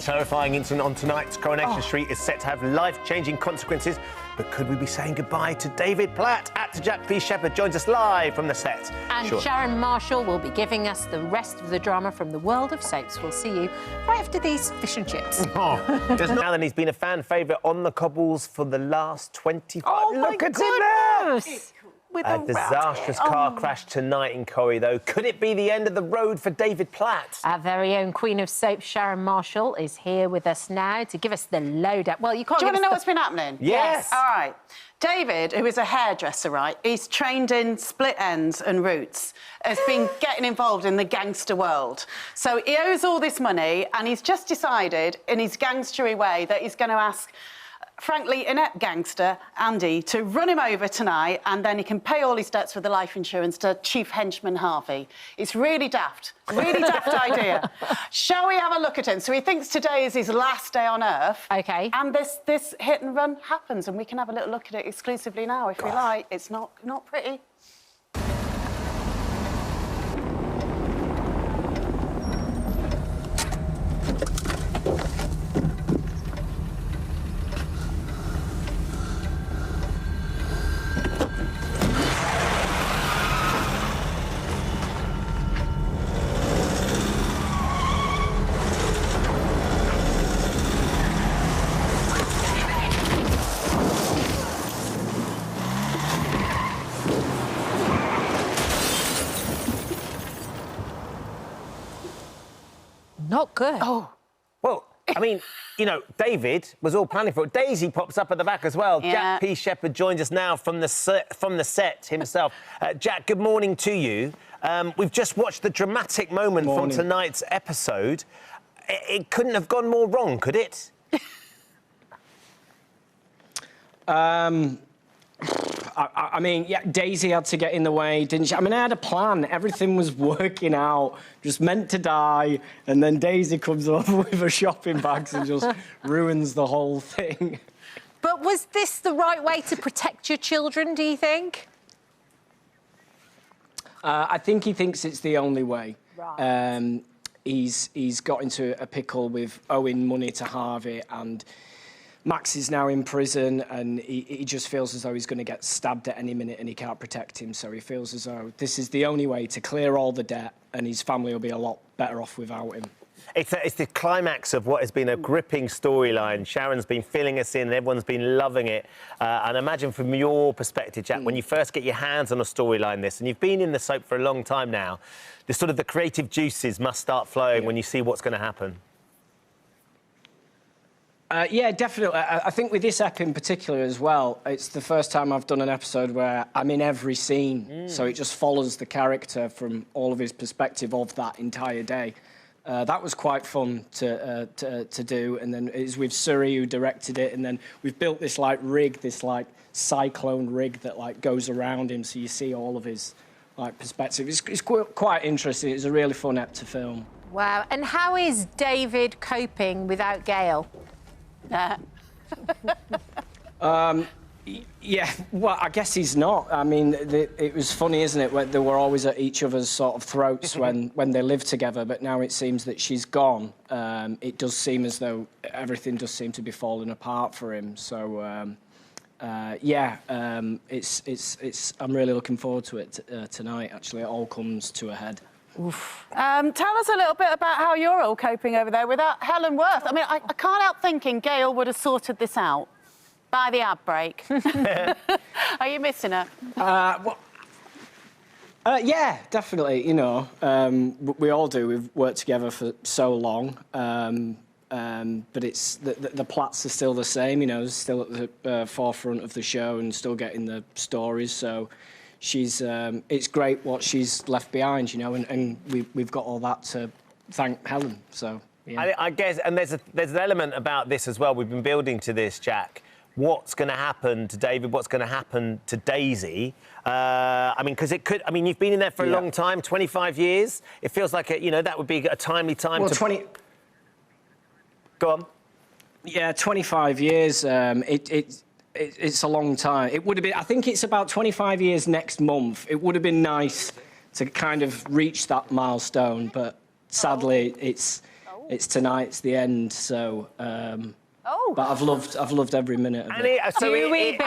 terrifying incident on tonight's Coronation Street is set to have life-changing consequences. But could we be saying goodbye to David Platt? Actor Jack P. Shepherd joins us live from the set. And Sharon Marshall will be giving us the rest of the drama from the world of soaps. We'll see you right after these fish and chips. Alan, he's been a fan favourite on the cobbles for the last 25... Oh, Look my at him goodness! With a disastrous car crash tonight in Corrie, though. Could it be the end of the road for David Platt? Our very own Queen of Soap, Sharon Marshall, is here with us now to give us the lowdown. Well, you can't. Do you want to know what's been happening? Yes. All right. David, who is a hairdresser, right? He's trained in split ends and roots, has been getting involved in the gangster world. So he owes all this money, and he's just decided, in his gangstery way, that he's going to ask, frankly, inept gangster Andy to run him over tonight, and then he can pay all his debts with the life insurance to Chief Henchman Harvey. It's really daft idea. Shall we have a look at him? So he thinks today is his last day on Earth. OK. And this hit and run happens, and we can have a little look at it exclusively now, if we like. It's not pretty. Not good. Oh. Well, I mean, you know, David was all planning for it. Daisy pops up at the back as well. Yeah. Jack P. Shepherd joins us now from the set himself. Jack, good morning to you. We've just watched the dramatic moment from tonight's episode. It couldn't have gone more wrong, could it? I mean, yeah, Daisy had to get in the way, didn't she? I mean, I had a plan. Everything was working out, just meant to die, and then Daisy comes over with her shopping bags and just ruins the whole thing. But was this the right way to protect your children, do you think? I think he thinks it's the only way. Right. He's got into a pickle with owing money to Harvey, and Max is now in prison, and he just feels as though he's going to get stabbed at any minute and he can't protect him. So he feels as though this is the only way to clear all the debt, and his family will be a lot better off without him. It's the climax of what has been a gripping storyline. Sharon's been filling us in, everyone's been loving it. And imagine from your perspective, Jack, when you first get your hands on a storyline this, and you've been in the soap for a long time now, the creative juices must start flowing when you see what's going to happen. Yeah, definitely. I think with this ep in particular as well, it's the first time I've done an episode where I'm in every scene, so it just follows the character from all of his perspective of that entire day. That was quite fun to do, and then it was with Surrey who directed it, and then we've built this rig, this cyclone rig that goes around him, so you see all of his perspective. It's quite interesting. It's a really fun ep to film. Wow. And how is David coping without Gail? Yeah, well, I guess he's not. I mean, it was funny, isn't it, when they were always at each other's sort of throats when they lived together, but now it seems that she's gone. It does seem as though everything does seem to be falling apart for him. So, yeah, I'm really looking forward to it tonight, actually. It all comes to a head. Oof. Tell us a little bit about how you're all coping over there without Helen Worth. I mean, I can't help thinking Gail would have sorted this out by the ad break. Are you missing her? Yeah, definitely. You know, we all do. We've worked together for so long, but it's the plots are still the same. You know, still at the forefront of the show and still getting the stories. So she's it's great what she's left behind. You know, and we've got all that to thank Helen. So yeah. I guess, and there's an element about this as well. We've been building to this, Jack. What's going to happen to David? What's going to happen to Daisy? I mean, because it could... I mean, you've been in there for a long time, 25 years. It feels like, you know, that would be a timely time to... 20... Go on. Yeah, 25 years. It's a long time. It would have been... I think it's about 25 years next month. It would have been nice to kind of reach that milestone, but sadly, it's... it's tonight, it's the end. So, Oh. but I've loved every minute of And it. Do we believe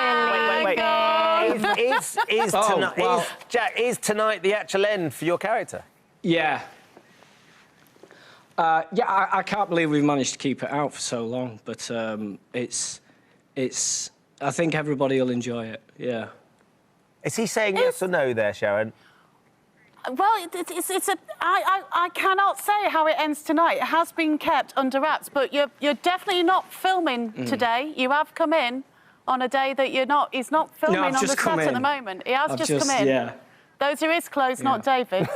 Jack, is tonight the actual end for your character? Yeah. I can't believe we've managed to keep it out for so long, but it's. I think everybody will enjoy it. Yeah. Is he saying yes or no there, Sharon? Well, I cannot say how it ends tonight. It has been kept under wraps, but you're definitely not filming today. You have come in on a day that he's not filming I've on the just set come at in. the moment. He has I've just come in. Yeah. Those are his clothes, not David's.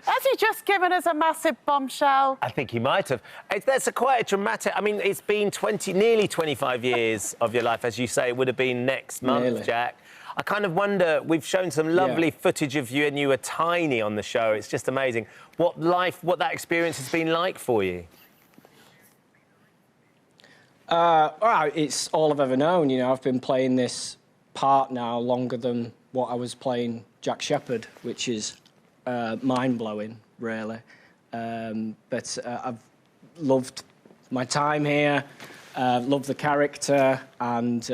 Has he just given us a massive bombshell? I think he might have. That's quite a dramatic... I mean, it's been nearly 25 years of your life, as you say. It would have been next month, Nearly. Jack. I kind of wonder... We've shown some lovely footage of you, and you were tiny on the show. It's just amazing. What that experience has been like for you? Well, it's all I've ever known. You know, I've been playing this part now longer than what I was playing Jack Shepherd, which is mind-blowing, really. But I've loved my time here, loved the character, and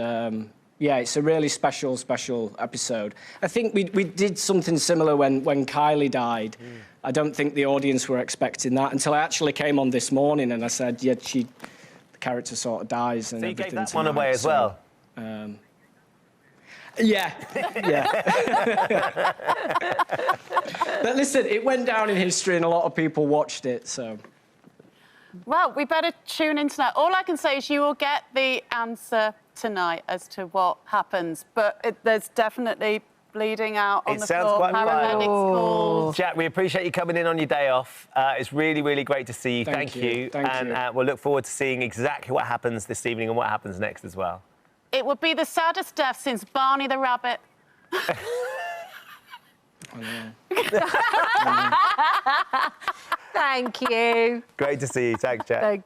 yeah, it's a really special episode. I think we did something similar when Kylie died. I don't think the audience were expecting that until I actually came on this morning and I said, yeah, the character sort of dies and So you everything gave that tonight, one away as well? Yeah. But listen, it went down in history and a lot of people watched it, so... Well, we better tune in tonight. All I can say is you will get the answer tonight as to what happens, but there's definitely bleeding out on the sounds floor. quite Paramedics called. Jack, we appreciate you coming in on your day off. It's really, really great to see you. Thank you. And we'll look forward to seeing exactly what happens this evening and what happens next as well. It would be the saddest death since Barney the Rabbit. Thank you. Great to see you. Thanks, Jack. Thank you.